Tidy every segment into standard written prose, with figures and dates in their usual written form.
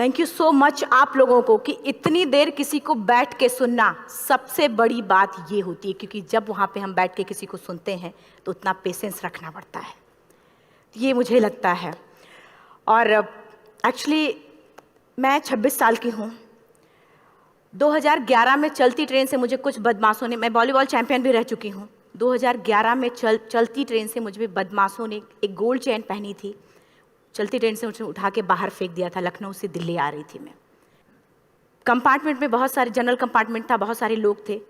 Thank you so much आप लोगों को कि इतनी देर किसी को बैठ के सुनना सबसे बड़ी बात ये होती है, क्योंकि जब वहाँ पे हम बैठ के किसी को सुनते हैं तो उतना पेशेंस रखना पड़ता है, ये मुझे लगता है। और एक्चुअली मैं 26 साल की हूँ। 2011 में चलती ट्रेन से मुझे कुछ बदमाशों ने, मैं वॉलीबॉल चैंपियन भी रह चुकी हूँ, 2011 में चलती ट्रेन से मुझे बदमाशों ने एक गोल्ड चेन पहनी थी, चलती ट्रेन से मुझे उठा के बाहर फेंक दिया था। लखनऊ से दिल्ली आ रही थी मैं। कंपार्टमेंट में बहुत सारे, जनरल कंपार्टमेंट था, बहुत सारे लोग थे,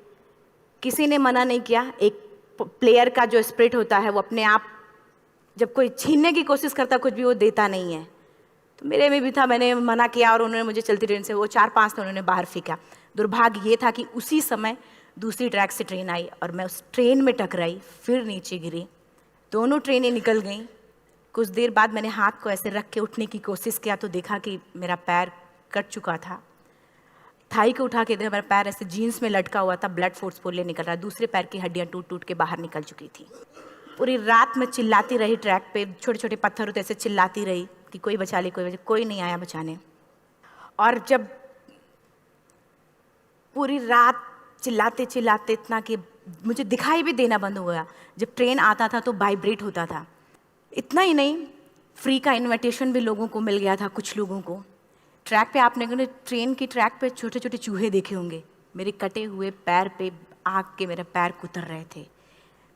किसी ने मना नहीं किया। एक प्लेयर का जो स्पिरिट होता है वो अपने आप, जब कोई छीनने की कोशिश करता कुछ भी, वो देता नहीं है, तो मेरे में भी था। मैंने मना किया और उन्होंने मुझे चलती ट्रेन से, वो 4-5 थे, उन्होंने बाहर फेंका। दुर्भाग्य ये था कि उसी समय दूसरी ट्रैक से ट्रेन आई और मैं उस ट्रेन में टकराई, फिर नीचे गिरी, दोनों ट्रेनें निकल गईं। कुछ देर बाद मैंने हाथ को ऐसे रख के उठने की कोशिश किया तो देखा कि मेरा पैर कट चुका था। थाई को उठा के देखा, मेरा पैर ऐसे जीन्स में लटका हुआ था, ब्लड फोर्सफुली निकल रहा, दूसरे पैर की हड्डियाँ टूट टूट के बाहर निकल चुकी थी। पूरी रात मैं चिल्लाती रही ट्रैक पे, छोटे छोटे पत्थर होते ऐसे चिल्लाती रही कि कोई बचा ले, कोई नहीं आया बचाने। और जब पूरी रात चिल्लाते चिल्लाते इतना कि मुझे दिखाई भी देना बंद हो गया, जब ट्रेन आता था तो वाइब्रेट होता था। इतना ही नहीं, फ्री का इनविटेशन भी लोगों को मिल गया था, कुछ लोगों को। ट्रैक पे आपने ट्रेन की ट्रैक पे छोटे छोटे चूहे देखे होंगे, मेरे कटे हुए पैर पे आग के मेरे पैर कुतर रहे थे।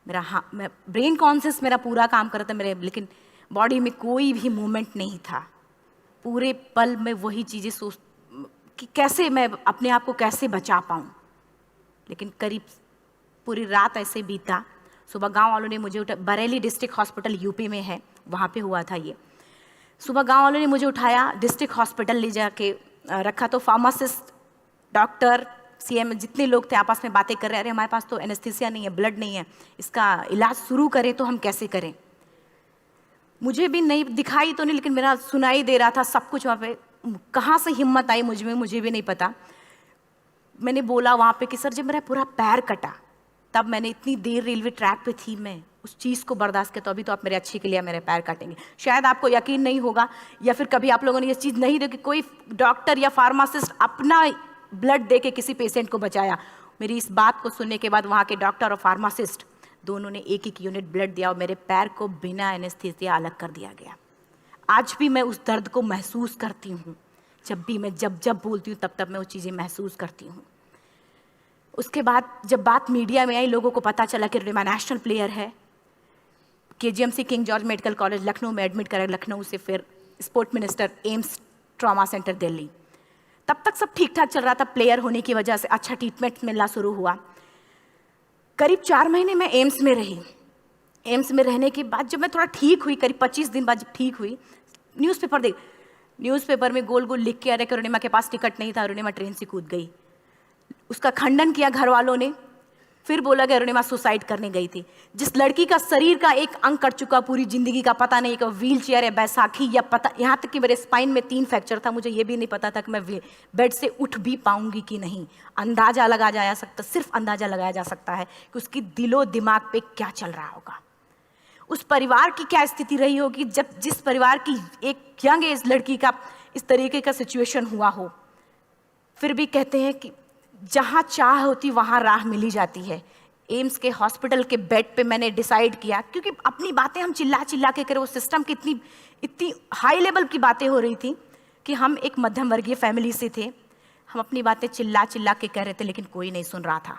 मैं ब्रेन कॉन्शियस मेरा पूरा काम कर रहा था मेरे, लेकिन बॉडी में कोई भी मूवमेंट नहीं था। पूरे पल में वही चीज़ें सोच कि कैसे मैं अपने आप को कैसे बचा पाऊँ। लेकिन करीब पूरी रात ऐसे बीता। सुबह गांव वालों ने मुझे बरेली डिस्ट्रिक्ट हॉस्पिटल यूपी में है, वहाँ पे हुआ था ये। सुबह गांव वालों ने मुझे उठाया, डिस्ट्रिक्ट हॉस्पिटल ले जाके रखा, तो फार्मासिस्ट, डॉक्टर, सीएम, जितने लोग थे आपस में बातें कर रहे, अरे हमारे पास तो एनेस्थीसिया नहीं है, ब्लड नहीं है, इसका इलाज शुरू करें तो हम कैसे करें। मुझे भी नहीं दिखाई तो नहीं, लेकिन मेरा सुनाई दे रहा था सब कुछ वहाँ पे। कहाँ से हिम्मत आई मुझ में, मुझे भी नहीं पता। मैंने बोला वहाँ पे कि सर जब मेरा पूरा पैर कटा, तब मैंने इतनी देर रेलवे ट्रैक पे थी, मैं उस चीज़ को बर्दाश्त किया, तो अभी तो आप मेरे अच्छे के लिए मेरे पैर काटेंगे। शायद आपको यकीन नहीं होगा, या फिर कभी आप लोगों ने ये चीज़ नहीं देखी, कोई डॉक्टर या फार्मासिस्ट अपना ब्लड दे के किसी पेशेंट को बचाया। मेरी इस बात को सुनने के बाद वहाँ के डॉक्टर और फार्मासिस्ट दोनों ने एक एक यूनिट ब्लड दिया और मेरे पैर को बिना एनेस्थीसिया अलग कर दिया गया। आज भी मैं उस दर्द को महसूस करती हूँ, जब भी मैं जब बोलती हूँ तब मैं वो चीज़ें महसूस करती हूँ। उसके बाद जब बात मीडिया में आई, लोगों को पता चला कि अरुणिमा नेशनल प्लेयर है, KGMC king George medical college Lucknow में एडमिट करा, लखनऊ से फिर sport minister, AIIMS trauma centre Delhi. तब तक सब ठीक ठाक चल रहा था, प्लेयर होने की वजह से अच्छा ट्रीटमेंट मिलना शुरू हुआ। करीब 4 महीने मैं एम्स में रही। एम्स में रहने के बाद जब मैं थोड़ा ठीक हुई, करीब 25 दिन बाद जब ठीक हुई, न्यूज़पेपर में गोल गोल लिख के आ रहे कि अरुणिमा के पास टिकट नहीं था, अरुणिमा ट्रेन से कूद गई। उसका खंडन किया घर वालों ने, फिर बोला कि अरुणिमा सुसाइड करने गई थी। जिस लड़की का शरीर का एक अंग कट चुका, पूरी जिंदगी का पता नहीं कि व्हील चेयर है, बैसाखी, या पता, यहाँ तक कि मेरे स्पाइन में 3 फ्रैक्चर था, मुझे ये भी नहीं पता था कि मैं बेड से उठ भी पाऊंगी कि नहीं। अंदाजा लगाया जा सकता, सिर्फ अंदाजा लगाया जा सकता है कि उसकी दिलो दिमाग पे क्या चल रहा होगा, उस परिवार की क्या स्थिति रही होगी, जब जिस परिवार की एक यंग एज लड़की का इस तरीके का सिचुएशन हुआ हो। फिर भी कहते हैं कि जहाँ चाह होती वहाँ राह मिली जाती है। एम्स के हॉस्पिटल के बेड पे मैंने डिसाइड किया, क्योंकि अपनी बातें हम चिल्ला चिल्ला के करें, वो सिस्टम की इतनी हाई लेवल की बातें हो रही थी कि हम एक मध्यम वर्गीय फैमिली से थे, हम अपनी बातें चिल्ला चिल्ला के कह रहे थे, लेकिन कोई नहीं सुन रहा था।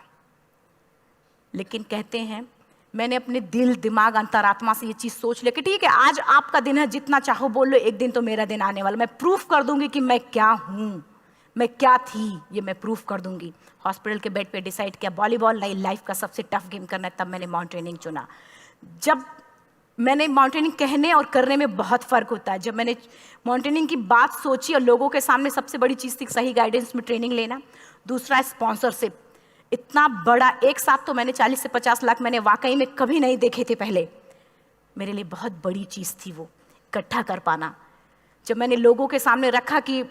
लेकिन कहते हैं मैंने अपने दिल, दिमाग, अंतरात्मा से ये चीज़ सोच लिया कि ठीक है, आज आपका दिन है, जितना चाहो बोल लो, एक दिन तो मेरा दिन आने वाला, मैं प्रूफ कर दूंगी कि मैं क्या हूँ, मैं क्या थी, ये मैं प्रूफ कर दूंगी। हॉस्पिटल के बेड पे डिसाइड किया वॉलीबॉल लाइफ का सबसे टफ गेम करना है, तब मैंने माउंटेनिंग चुना। जब मैंने माउंटेनिंग कहने और करने में बहुत फ़र्क होता है। जब मैंने माउंटेनिंग की बात सोची और लोगों के सामने, सबसे बड़ी चीज़ थी सही गाइडेंस में ट्रेनिंग लेना, दूसरा स्पॉन्सरशिप। इतना बड़ा एक साथ तो मैंने 40 से 50 लाख मैंने वाकई में कभी नहीं देखे थे पहले। मेरे लिए बहुत बड़ी चीज़ थी वो इकट्ठा कर पाना। जब मैंने लोगों के सामने रखा कि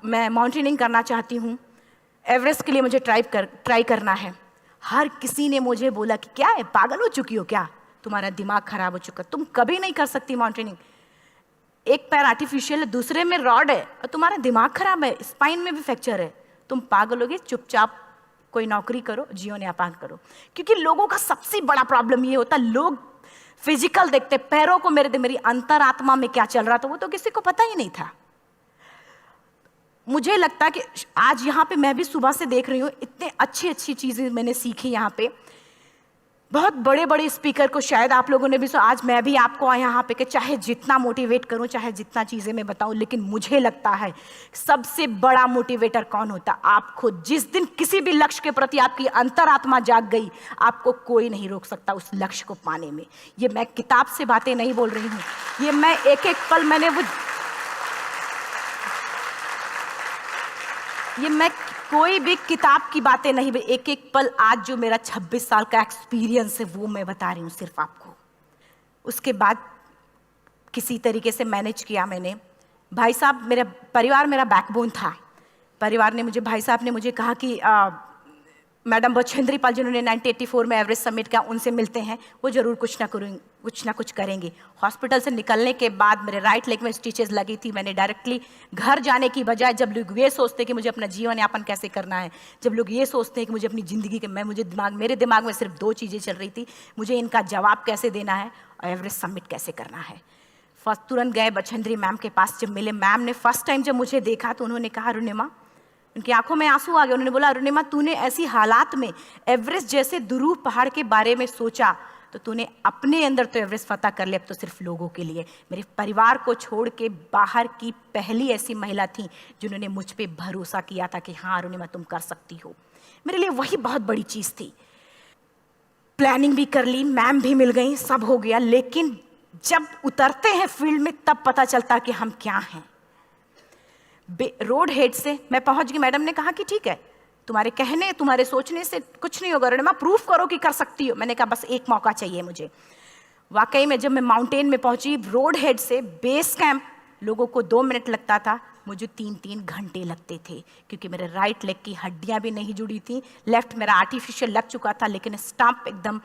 मैं माउंटेनिंग करना चाहती हूँ, एवरेस्ट के लिए मुझे ट्राई करना है, हर किसी ने मुझे बोला कि क्या है, पागल हो चुकी हो क्या, तुम्हारा दिमाग खराब हो चुका, तुम कभी नहीं कर सकती माउंटेनिंग। एक पैर आर्टिफिशियल है, दूसरे में रॉड है, और तुम्हारा दिमाग खराब है, स्पाइन में भी फ्रैक्चर है, तुम पागल होगे, चुपचाप कोई नौकरी करो, जीवन यापन करो। क्योंकि लोगों का सबसे बड़ा प्रॉब्लम ये होता है, लोग फिजिकल देखते, पैरों को मेरी अंतरात्मा में क्या चल रहा था वो तो किसी को पता ही नहीं था। मुझे लगता है कि आज यहाँ पे मैं भी सुबह से देख रही हूँ, इतने अच्छी अच्छी चीज़ें मैंने सीखी यहाँ पे, बहुत बड़े बड़े स्पीकर को शायद आप लोगों ने भी आज मैं भी आपको यहाँ पे कि चाहे जितना मोटिवेट करूँ, चाहे जितना चीज़ें मैं बताऊँ, लेकिन मुझे लगता है सबसे बड़ा मोटिवेटर कौन होता, आप खुद। जिस दिन किसी भी लक्ष्य के प्रति आपकी अंतरात्मा जाग गई, आपको कोई नहीं रोक सकता उस लक्ष्य को पाने में। ये मैं किताब से बातें नहीं बोल रही हूँ, ये मैं एक एक पल मैंने मैं कोई भी किताब की बातें नहीं, एक एक पल आज जो मेरा 26 साल का एक्सपीरियंस है वो मैं बता रही हूँ सिर्फ आपको। उसके बाद किसी तरीके से मैनेज किया मैंने। भाई साहब, मेरा परिवार मेरा बैकबोन था। परिवार ने मुझे, भाई साहब ने मुझे कहा कि मैडम बछेंद्री पाल जिन्होंने 1984 में एवरेस्ट समिट किया, उनसे मिलते हैं, वो जरूर कुछ ना कुछ करेंगे। हॉस्पिटल से निकलने के बाद मेरे राइट लेग में स्टिचेस लगी थी। मैंने डायरेक्टली घर जाने की बजाय, जब लोग ये सोचते हैं कि मुझे अपना जीवन यापन कैसे करना है, जब लोग ये सोचते हैं कि मुझे अपनी ज़िंदगी के मेरे दिमाग में सिर्फ 2 चीज़ें चल रही थी, मुझे इनका जवाब कैसे देना है और एवरेस्ट समिट कैसे करना है। फर्स्ट तुरंत गए बछेंद्री मैम के पास। जब मिले, मैम ने फर्स्ट टाइम जब मुझे देखा तो उन्होंने कहा, अरुणिमा, उनकी आंखों में आंसू आ गए। उन्होंने बोला, अरुणिमा, तूने ऐसी हालात में एवरेस्ट जैसे दुरूह पहाड़ के बारे में सोचा तो तूने अपने अंदर तो एवरेस्ट फतह कर लिया, अब तो सिर्फ लोगों के लिए। मेरे परिवार को छोड़ के बाहर की पहली ऐसी महिला थी जिन्होंने मुझ पे भरोसा किया था कि हाँ अरुणिमा, तुम कर सकती हो। मेरे लिए वही बहुत बड़ी चीज़ थी। प्लानिंग भी कर ली, मैम भी मिल गई, सब हो गया। लेकिन जब उतरते हैं फील्ड में तब पता चलता कि हम क्या हैं। रोड हेड से मैं पहुंच गई। मैडम ने कहा कि ठीक है, तुम्हारे कहने, तुम्हारे सोचने से कुछ नहीं होगा अरुणिमा, प्रूफ करो कि कर सकती हो। मैंने कहा बस एक मौका चाहिए मुझे। वाकई में जब मैं माउंटेन में पहुंची, रोड हेड से बेस कैंप लोगों को 2 मिनट लगता था, मुझे 3-3 घंटे लगते थे, क्योंकि मेरे राइट लेग की हड्डियां भी नहीं जुड़ी थी। लेफ्ट मेरा आर्टिफिशियल लग चुका था, लेकिन स्टंप एकदम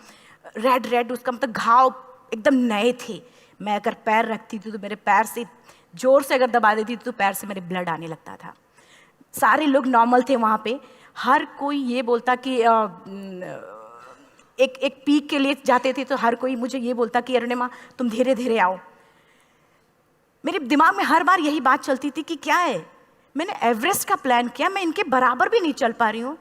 रेड, उसका मतलब घाव एकदम नए थे। मैं अगर पैर रखती थी तो मेरे पैर से जोर से अगर दबा देती थी तो पैर से मेरे ब्लड आने लगता था। सारे लोग नॉर्मल थे वहाँ पे। हर कोई ये बोलता कि एक पीक के लिए जाते थे तो हर कोई मुझे ये बोलता कि अरुणिमा, तुम धीरे धीरे आओ। मेरे दिमाग में हर बार यही बात चलती थी कि क्या है, मैंने एवरेस्ट का प्लान किया, मैं इनके बराबर भी नहीं चल पा रही हूँ।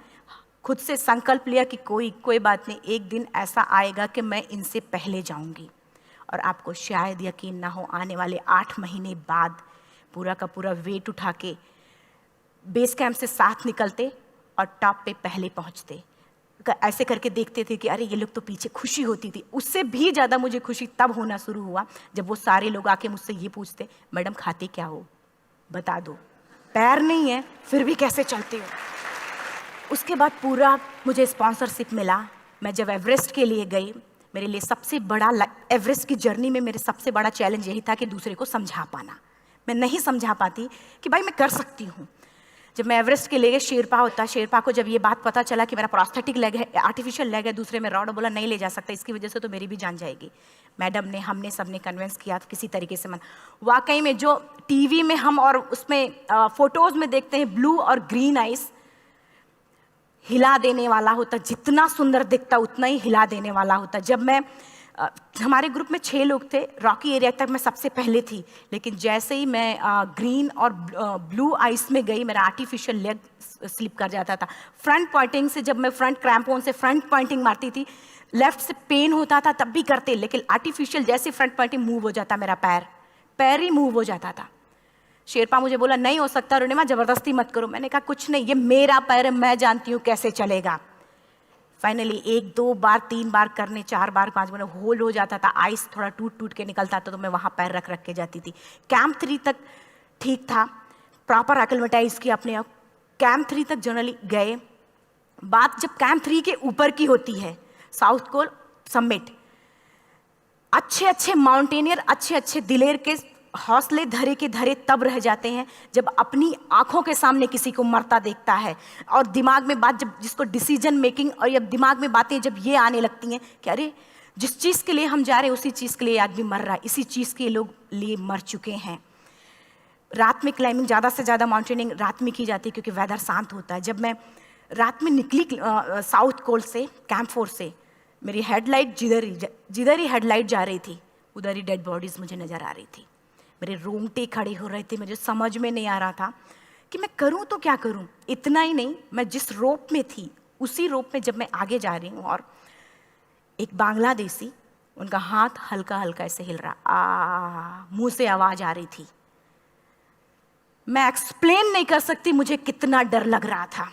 खुद से संकल्प लिया कि कोई बात नहीं, एक दिन ऐसा आएगा कि मैं इनसे पहले जाऊँगी। और आपको शायद यकीन ना हो, आने वाले 8 महीने बाद पूरा का पूरा वेट उठा के बेस कैंप से साथ निकलते और टॉप पे पहले पहुंचते। ऐसे करके देखते थे कि अरे ये लोग तो पीछे। खुशी होती थी। उससे भी ज़्यादा मुझे खुशी तब होना शुरू हुआ जब वो सारे लोग आके मुझसे ये पूछते, मैडम खाते क्या हो, बता दो, पैर नहीं है फिर भी कैसे चलते हो। उसके बाद पूरा मुझे स्पॉन्सरशिप मिला। मैं जब एवरेस्ट के लिए गई, मेरे लिए सबसे बड़ा, एवरेस्ट की जर्नी में मेरे सबसे बड़ा चैलेंज यही था कि दूसरे को समझा पाना। मैं नहीं समझा पाती कि भाई मैं कर सकती हूँ। जब मैं एवरेस्ट के लिए गई, शेरपा होता, शेरपा को जब ये बात पता चला कि मेरा प्रोस्थेटिक लेग है, आर्टिफिशियल लेग है, दूसरे में रॉड, बोला नहीं ले जा सकता, इसकी वजह से तो मेरी भी जान जाएगी। मैडम ने, हमने सबने कन्विंस किया किसी तरीके से। मन वाकई में जो टीवी में हम और उसमें फोटोज़ में देखते हैं, ब्लू और ग्रीन आइस, हिला देने वाला होता। जितना सुंदर दिखता उतना ही हिला देने वाला होता। जब मैं हमारे ग्रुप में 6 लोग थे, रॉकी एरिया तक मैं सबसे पहले थी, लेकिन जैसे ही मैं ग्रीन और ब्लू आइस में गई, मेरा आर्टिफिशियल लेग स्लिप कर जाता था। फ्रंट पॉइंटिंग से, जब मैं फ्रंट क्रैम्पोन से फ्रंट पॉइंटिंग मारती थी, लेफ्ट से पेन होता था तब भी करते, लेकिन आर्टिफिशियल जैसे फ्रंट पॉइंटिंग मूव हो जाता, मेरा पैर ही मूव हो जाता था। शेरपा मुझे बोला नहीं हो सकता अरुणिमा, जबरदस्ती मत करो। मैंने कहा कुछ नहीं, ये मेरा पैर है, मैं जानती हूँ कैसे चलेगा। फाइनली 1, 2 बार, 3 बार करने, 4 बार, 5 बार होल्ड हो जाता था। आइस थोड़ा टूट के निकलता था तो मैं वहाँ पैर रख के जाती थी। कैंप 3 तक ठीक था, प्रॉपर एक्लेमेटाइज किया अपने आप। कैंप 3 तक जनरली गए। बात जब कैंप 3 के ऊपर की होती है, साउथ कोल समिट, अच्छे माउंटेनियर, अच्छे दिलेर के हौसले धरे के धरे तब रह जाते हैं जब अपनी आंखों के सामने किसी को मरता देखता है, और दिमाग में बात, जब जिसको डिसीजन मेकिंग, और जब दिमाग में बातें जब ये आने लगती हैं कि अरे जिस चीज़ के लिए हम जा रहे हैं उसी चीज़ के लिए आदमी मर रहा है, इसी चीज़ के लोग लिए मर चुके हैं। रात में क्लाइंबिंग, ज़्यादा से ज़्यादा माउंटेनिंग रात में की जाती है क्योंकि वेदर शांत होता है। जब मैं रात में निकली साउथ कोल से, कैंप 4 से, मेरी हेडलाइट जिधर ही हेडलाइट जा रही थी उधर ही डेड बॉडीज़ मुझे नज़र आ रही थी। मेरे रोंगटे खड़े हो रहे थे, मुझे समझ में नहीं आ रहा था कि मैं करूं तो क्या करूं। इतना ही नहीं, मैं जिस रोप में थी उसी रोप में जब मैं आगे जा रही हूँ और एक बांग्लादेशी, उनका हाथ हल्का हल्का ऐसे हिल रहा, मुंह से आवाज आ रही थी। मैं एक्सप्लेन नहीं कर सकती मुझे कितना डर लग रहा था।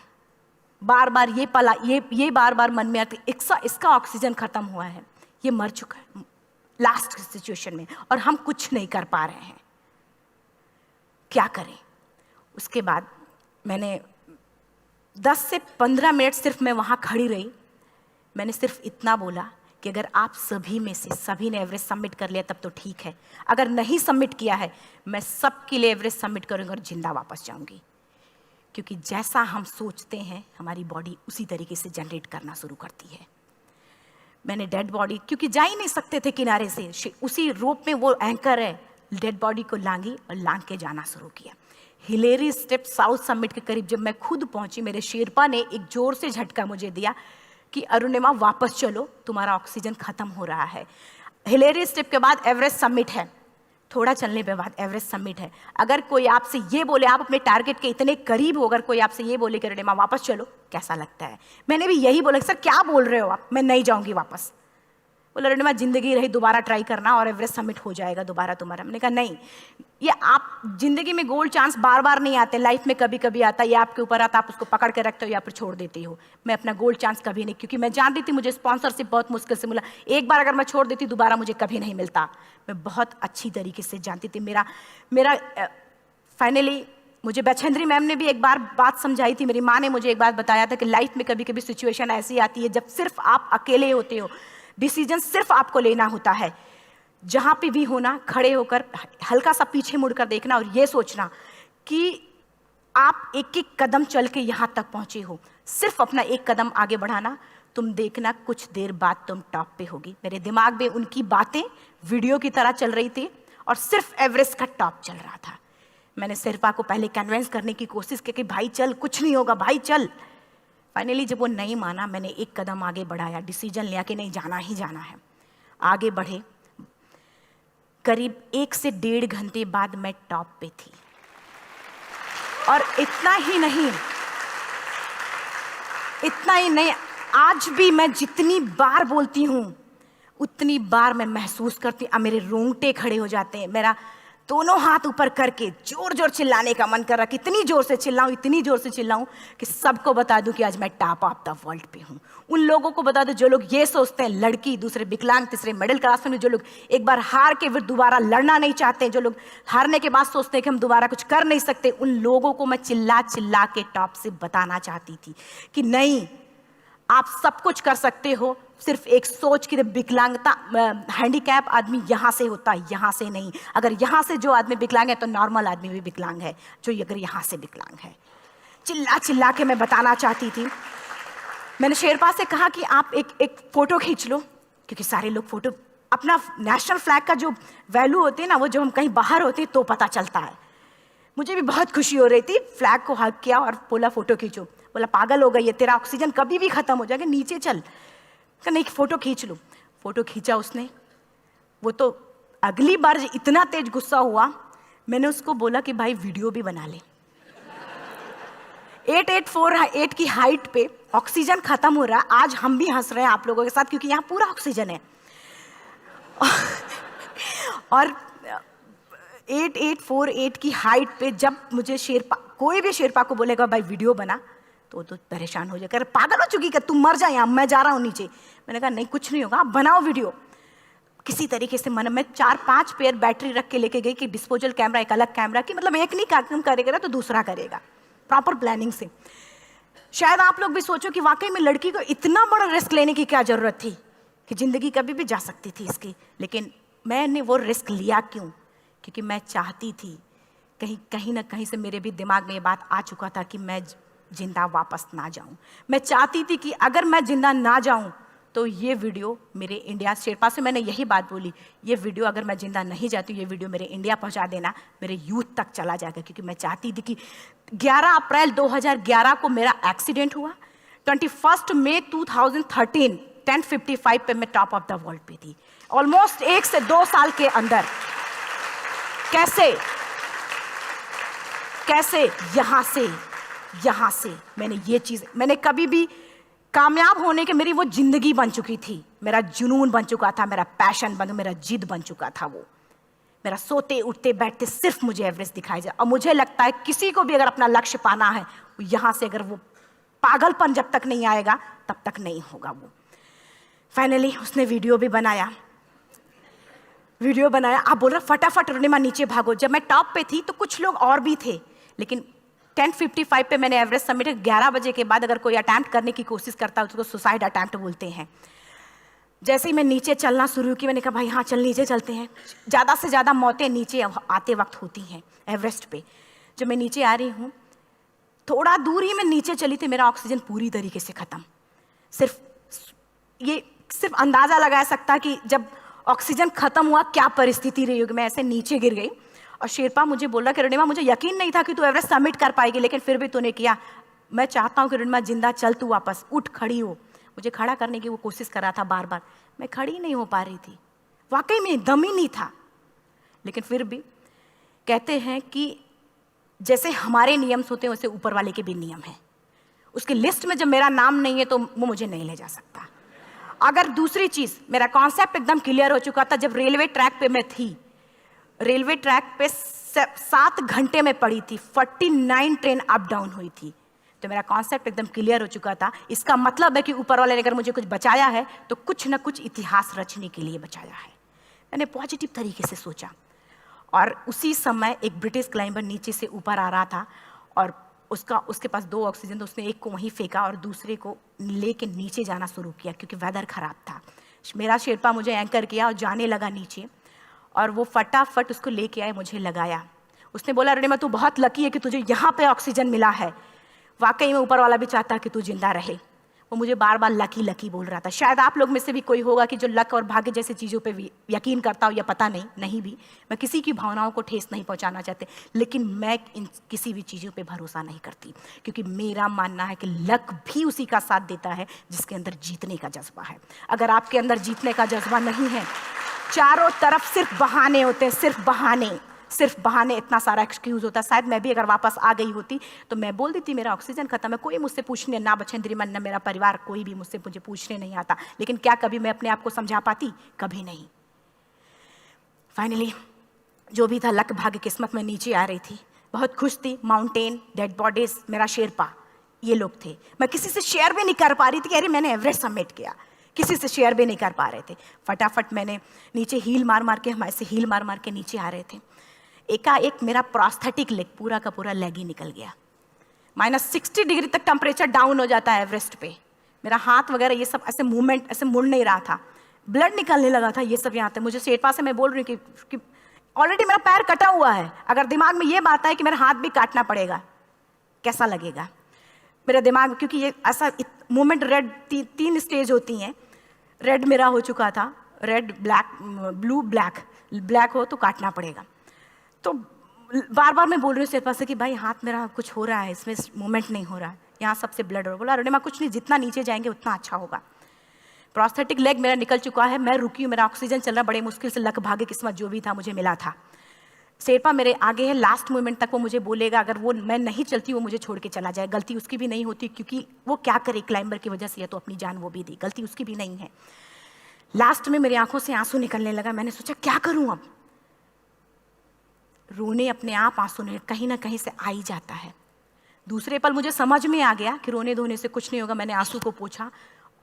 बार बार ये बार बार मन में आती, इसका ऑक्सीजन खत्म हुआ है, ये मर चुका है लास्ट सिचुएशन में, और हम कुछ नहीं कर पा रहे हैं, क्या करें। उसके बाद मैंने 10 से 15 मिनट सिर्फ मैं वहाँ खड़ी रही। मैंने सिर्फ इतना बोला कि अगर आप सभी में से सभी ने एवरेस्ट सबमिट कर लिया तब तो ठीक है, अगर नहीं सबमिट किया है मैं सबके लिए एवरेस्ट सबमिट करूँगी और जिंदा वापस जाऊँगी। क्योंकि जैसा हम सोचते हैं हमारी बॉडी उसी तरीके से जनरेट करना शुरू करती है। मैंने डेड बॉडी, क्योंकि जा ही नहीं सकते थे किनारे से, उसी रोप में वो एंकर है, डेड बॉडी को लांगी और लांग के जाना शुरू किया। हिलेरी स्टेप साउथ समिट के करीब जब मैं खुद पहुंची, मेरे शेरपा ने एक जोर से झटका मुझे दिया कि अरुणिमा वापस चलो, तुम्हारा ऑक्सीजन खत्म हो रहा है। हिलेरी स्टेप के बाद एवरेस्ट समिट है, थोड़ा चलने के बाद एवरेस्ट समिट है। अगर कोई आपसे ये बोले, आप अपने टारगेट के इतने करीब हो, अगर कोई आपसे ये बोले कि अरुणिमा वापस चलो, कैसा लगता है? मैंने भी यही बोला, सर क्या बोल रहे हो आप, मैं नहीं जाऊंगी वापस। बोला अरुणिमा जिंदगी रही, दोबारा ट्राई करना और एवरेस्ट समिट हो जाएगा दोबारा तुम्हारा। मैंने कहा नहीं, ये आप जिंदगी में गोल्ड चांस बार बार नहीं आते, लाइफ में कभी कभी आता है, ये आपके ऊपर आता, आप उसको पकड़ के रखते हो या फिर छोड़ देते हो। मैं अपना गोल्ड चांस कभी नहीं, क्योंकि मैं जानती थी मुझे स्पॉन्सरशिप बहुत मुश्किल से मिला, एक बार अगर मैं छोड़ देती दोबारा मुझे कभी नहीं मिलता। मैं बहुत अच्छी तरीके से जानती थी। मेरा फाइनली मुझे बछेंद्री मैम ने भी एक बार बात समझाई थी, मेरी माँ ने मुझे एक बात बताया था कि लाइफ में कभी कभी सिचुएशन ऐसी आती है जब सिर्फ आप अकेले होते हो, डिसीजन सिर्फ आपको लेना होता है। जहां पे भी होना, खड़े होकर हल्का सा पीछे मुड़कर देखना और ये सोचना कि आप एक एक कदम चल के यहां तक पहुंचे हो, सिर्फ अपना एक कदम आगे बढ़ाना, तुम देखना कुछ देर बाद तुम टॉप पे होगी। मेरे दिमाग में उनकी बातें वीडियो की तरह चल रही थी और सिर्फ एवरेस्ट का टॉप चल रहा था। मैंने शेरपा को पहले कन्विंस करने की कोशिश की कि भाई चल, कुछ नहीं होगा भाई चल। फाइनली जब वो नहीं माना, मैंने एक कदम आगे बढ़ाया, डिसीजन लिया कि नहीं जाना ही जाना है। आगे बढ़े, करीब 1 से 1.5 घंटे बाद मैं टॉप पे थी। और इतना ही नहीं, आज भी मैं जितनी बार बोलती हूँ उतनी बार मैं महसूस करती हूँ, मेरे रोंगटे खड़े हो जाते हैं, मेरा दोनों हाथ ऊपर करके जोर जोर चिल्लाने का मन कर रहा, कितनी जोर से चिल्लाऊं कि सबको बता दूं कि आज मैं टॉप ऑफ द वर्ल्ड पे हूं। उन लोगों को बता दूं जो लोग ये सोचते हैं, लड़की, दूसरे विकलांग, तीसरे मिडिल क्लास में, जो लोग एक बार हार के फिर दोबारा लड़ना नहीं चाहते, जो लोग हारने के बाद सोचते हैं कि हम दोबारा कुछ कर नहीं सकते, उन लोगों को मैं चिल्ला चिल्ला के टॉप से बताना चाहती थी कि नहीं, आप सब कुछ कर सकते हो, सिर्फ एक सोच की विकलांगता, हैंडीकैप आदमी यहाँ से होता है, यहाँ से नहीं। अगर यहाँ से जो आदमी विकलांग है तो नॉर्मल आदमी भी विकलांग है, जो अगर यहाँ से विकलांग है। चिल्ला चिल्ला के मैं बताना चाहती थी। मैंने शेरपा से कहा कि आप एक फोटो खींच लो, क्योंकि सारे लोग फोटो, अपना नेशनल फ्लैग का जो वैल्यू होती है ना, वो जो हम कहीं बाहर होते हैं तो पता चलता है। मुझे भी बहुत खुशी हो रही थी, फ्लैग को हग किया और बोला फोटो खींचो। बोला पागल हो गई है, तेरा ऑक्सीजन कभी भी खत्म हो जाएगा, नीचे चल। नहीं, फोटो खींच लो। फोटो खींचा उसने। वो तो अगली बार इतना तेज गुस्सा हुआ, मैंने उसको बोला कि भाई वीडियो भी बना ले। 8848 की हाइट पे ऑक्सीजन खत्म हो रहा है, आज हम भी हंस रहे हैं आप लोगों के साथ क्योंकि यहाँ पूरा ऑक्सीजन है। और 8848 की हाइट पे जब मुझे शेरपा, कोई भी शेरपा को बोलेगा भाई वीडियो बना, तो परेशान हो जाएगा, पागल हो चुकी, कि तुम मर जाए, यहाँ मैं जा रहा हूँ नीचे। मैंने कहा नहीं, कुछ नहीं होगा, आप बनाओ वीडियो। किसी तरीके से मैं 4-5 पेयर बैटरी रख के लेके गई कि डिस्पोजल कैमरा, एक अलग कैमरा की, मतलब एक नहीं काम करेगा तो दूसरा करेगा, प्रॉपर प्लानिंग से। शायद आप लोग भी सोचो कि वाकई में लड़की को इतना बड़ा रिस्क लेने की क्या जरूरत थी, कि जिंदगी कभी भी जा सकती थी इसकी। लेकिन मैंने वो रिस्क लिया क्यों? क्योंकि मैं चाहती थी, कहीं ना कहीं से मेरे भी दिमाग में ये बात आ चुका था कि मैं जिंदा वापस ना जाऊं। मैं चाहती थी कि अगर मैं जिंदा ना जाऊं तो ये वीडियो मेरे इंडिया शेरपा से मैंने यही बात बोली, ये वीडियो अगर मैं जिंदा नहीं जाती, ये वीडियो मेरे इंडिया पहुंचा देना, मेरे यूथ तक चला जाएगा। क्योंकि मैं चाहती थी कि 11 अप्रैल 2011 को मेरा एक्सीडेंट हुआ, 21 मई 2013 10:55 पे मैं टॉप ऑफ द वर्ल्ड पे थी। ऑलमोस्ट 1 से 2 साल के अंदर कैसे यहां से मैंने ये चीज, मैंने कभी भी कामयाब होने के, मेरी वो जिंदगी बन चुकी थी, मेरा जुनून बन चुका था, मेरा पैशन मेरा जिद बन चुका था। वो मेरा सोते उठते बैठते सिर्फ मुझे एवरेस्ट दिखाई जाए। और मुझे लगता है किसी को भी अगर अपना लक्ष्य पाना है, यहां से अगर वो पागलपन जब तक नहीं आएगा तब तक नहीं होगा। वो फाइनली उसने वीडियो बनाया। आप बोल रहे फटाफट अरुणिमा नीचे भागो। जब मैं टॉप पे थी तो कुछ लोग और भी थे, लेकिन 10:55 पे मैंने एवरेस्ट समिट, 11 बजे के बाद अगर कोई अटैम्प्ट करने की कोशिश करता है उसको सुसाइड अटैम्प्ट बोलते हैं। जैसे ही मैं नीचे चलना शुरू की, मैंने कहा भाई हाँ चल नीचे चलते हैं। ज़्यादा से ज़्यादा मौतें नीचे आते वक्त होती हैं एवरेस्ट पे। जब मैं नीचे आ रही हूँ, थोड़ा दूर ही मैं नीचे चली थी, मेरा ऑक्सीजन पूरी तरीके से ख़त्म। सिर्फ अंदाज़ा लगाया सकता कि जब ऑक्सीजन ख़त्म हुआ क्या परिस्थिति रही होगी। मैं ऐसे नीचे गिर गई और शेरपा मुझे बोल रहा कि अरुणिमा मुझे यकीन नहीं था कि तू एवरेस्ट सबमिट कर पाएगी, लेकिन फिर भी तूने किया। मैं चाहता हूँ कि अरुणिमा जिंदा चल, तू वापस उठ, खड़ी हो। मुझे खड़ा करने की वो कोशिश कर रहा था बार बार, मैं खड़ी नहीं हो पा रही थी, वाकई में दम ही नहीं था। लेकिन फिर भी कहते हैं कि जैसे हमारे नियम होते हैं वैसे ऊपर वाले के भी नियम हैं। उसकी लिस्ट में जब मेरा नाम नहीं है तो वो मुझे नहीं ले जा सकता। अगर दूसरी चीज़, मेरा कॉन्सेप्ट एकदम क्लियर हो चुका था। जब रेलवे ट्रैक पे मैं थी, रेलवे ट्रैक पे 7 घंटे में पड़ी थी, 49 ट्रेन अप डाउन हुई थी, तो मेरा कॉन्सेप्ट एकदम क्लियर हो चुका था। इसका मतलब है कि ऊपर वाले ने अगर मुझे कुछ बचाया है तो कुछ ना कुछ इतिहास रचने के लिए बचाया है। मैंने पॉजिटिव तरीके से सोचा। और उसी समय एक ब्रिटिश क्लाइंबर नीचे से ऊपर आ रहा था और उसके पास 2 ऑक्सीजन, तो उसने एक को वहीं फेंका और दूसरे को लेके नीचे जाना शुरू किया क्योंकि वेदर खराब था। मेरा शेरपा मुझे एंकर किया और जाने लगा नीचे, और वो फटाफट उसको लेके आए, मुझे लगाया। उसने बोला अरुणिमा तू बहुत लकी है कि तुझे यहाँ पे ऑक्सीजन मिला है। वाकई में ऊपर वाला भी चाहता है कि तू जिंदा रहे। वो मुझे बार बार लकी बोल रहा था। शायद आप लोग में से भी कोई होगा कि जो लक और भाग्य जैसी चीज़ों पे यकीन करता हो, या पता नहीं भी। मैं किसी की भावनाओं को ठेस नहीं पहुंचाना चाहती, लेकिन मैं इन किसी भी चीज़ों पे भरोसा नहीं करती, क्योंकि मेरा मानना है कि लक भी उसी का साथ देता है जिसके अंदर जीतने का जज्बा है। अगर आपके अंदर जीतने का जज्बा नहीं है, चारों तरफ सिर्फ बहाने होते हैं, सिर्फ बहाने, इतना सारा एक्सक्यूज होता है। शायद मैं भी अगर वापस आ गई होती तो मैं बोल देती मेरा ऑक्सीजन खत्म है, कोई मुझसे पूछने ना बचेंद्री मन, ना मेरा परिवार, कोई भी मुझे पूछने नहीं आता। लेकिन क्या कभी मैं अपने आप को समझा पाती? कभी नहीं। फाइनली जो भी था, लक भाग्य किस्मत में नीचे आ रही थी, बहुत खुश थी। माउंटेन, डेड बॉडीज, मेरा शेरपा, ये लोग थे। मैं किसी से शेयर भी नहीं कर पा रही थी कि अरे मैंने एवरेस्ट सबमिट किया, किसी से शेयर भी नहीं कर पा रहे थे। फटाफट मैंने नीचे हील मार के, हमारे से हील मार के नीचे आ रहे थे। एकाएक मेरा प्रोस्थेटिक लेग, पूरा का पूरा लेग ही निकल गया। -60 डिग्री तक टेम्परेचर डाउन हो जाता है एवरेस्ट पे। मेरा हाथ वगैरह ये सब ऐसे मूवमेंट, ऐसे मुड़ नहीं रहा था, ब्लड निकलने लगा था, ये सब यहाँ पे। मुझे शेरपा से मैं बोल रही हूँ कि ऑलरेडी मेरा पैर कटा हुआ है, अगर दिमाग में ये बात है कि मेरा हाथ भी काटना पड़ेगा, कैसा लगेगा मेरा दिमाग। क्योंकि ये ऐसा मूवमेंट, रेड 3 स्टेज होती हैं। रेड मेरा हो चुका था, रेड, ब्लैक, ब्लू, ब्लैक हो तो काटना पड़ेगा। तो बार बार मैं बोल रही हूँ शेरपा से कि भाई हाथ मेरा कुछ हो रहा है, इसमें मूवमेंट नहीं हो रहा है, यहाँ सबसे ब्लड हो रहा है। बोला अरुणिमा कुछ नहीं, जितना नीचे जाएंगे उतना अच्छा होगा। प्रोस्थेटिक लेग मेरा निकल चुका है, मैं रुकी हूँ, मेरा ऑक्सीजन चल रहा, बड़े मुश्किल से लक भाग्य किस्मत जो भी था मुझे मिला था। शेरपा मेरे आगे है, लास्ट मोमेंट तक वो मुझे बोलेगा, अगर वो मैं नहीं चलती वो मुझे छोड़ के चला जाए। गलती उसकी भी नहीं होती, क्योंकि वो क्या करे, क्लाइंबर की वजह से या तो अपनी जान वो भी दी, गलती उसकी भी नहीं है। लास्ट में मेरी आंखों से आंसू निकलने लगा। मैंने सोचा क्या करूं अब, रोने अपने आप आंसू ने कहीं ना कहीं से आ ही जाता है। दूसरे पल मुझे समझ में आ गया कि रोने धोने से कुछ नहीं होगा। मैंने आंसू को पोंछा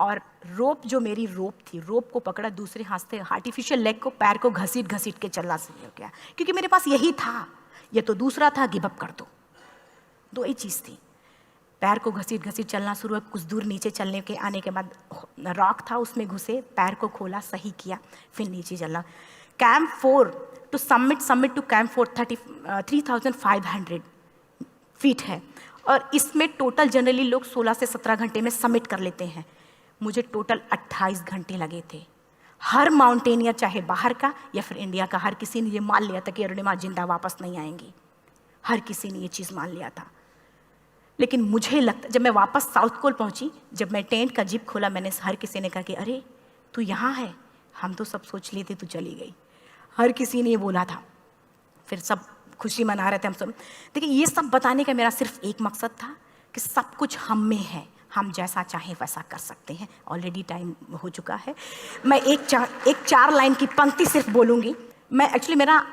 और रोप, जो मेरी रोप थी, रोप को पकड़ा, दूसरे हाथ से आर्टिफिशियल लेग को, पैर को घसीट के चलना शुरू हो गया, क्योंकि मेरे पास यही था। ये तो दूसरा था, गिव अप कर दो ही चीज़ थी। पैर को घसीट चलना शुरू हुआ। कुछ दूर नीचे चलने के आने के बाद रॉक था, उसमें घुसे, पैर को खोला, सही किया, फिर नीचे चलना। Camp 4 to summit to camp 4 3500 feet है, और इसमें टोटल जनरली लोग 16 से 17 घंटे में सबमिट कर लेते हैं। मुझे टोटल 28 घंटे लगे थे। हर माउंटेनियर, चाहे बाहर का या फिर इंडिया का, हर किसी ने ये मान लिया था कि अरुणिमा जिंदा वापस नहीं आएंगी। हर किसी ने ये चीज़ मान लिया था। लेकिन मुझे लगता, जब मैं वापस साउथ कोल पहुंची, जब मैं टेंट का जिप खोला, मैंने हर किसी ने कहा कि अरे तू यहाँ है, हम तो सब सोच लिए थे तू चली गई। हर किसी ने ये बोला था। फिर सब खुशी मना रहे थे हम सब। देखिए, ये सब बताने का मेरा सिर्फ एक मकसद था कि सब कुछ हम में है, हम जैसा चाहें वैसा कर सकते हैं। ऑलरेडी टाइम हो चुका है। मैं एक चार लाइन की पंक्ति सिर्फ बोलूँगी। मैं एक्चुअली, मेरा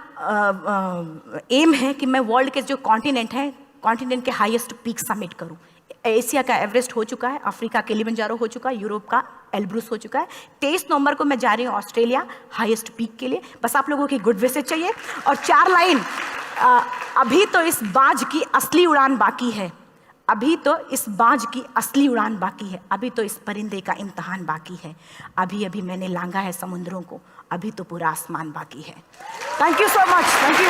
एम है कि मैं वर्ल्ड के जो कॉन्टिनेंट हैं, कॉन्टिनेंट के हाईएस्ट पीक समिट करूं। एशिया का एवरेस्ट हो चुका है, अफ्रीका किलिमंजारो हो चुका है, यूरोप का एल्ब्रूस हो चुका है। 23 नवंबर को मैं जा रही हूँ ऑस्ट्रेलिया हाईएस्ट पीक के लिए। बस आप लोगों की गुड विशेस चाहिए। और 4 लाइन, अभी तो इस बाज की असली उड़ान बाकी है, अभी तो इस बाज की असली उड़ान बाकी है, अभी तो इस परिंदे का इम्तहान बाकी है, अभी अभी मैंने लांघा है समुद्रों को, अभी तो पूरा आसमान बाकी है। Thank you so much. Thank you.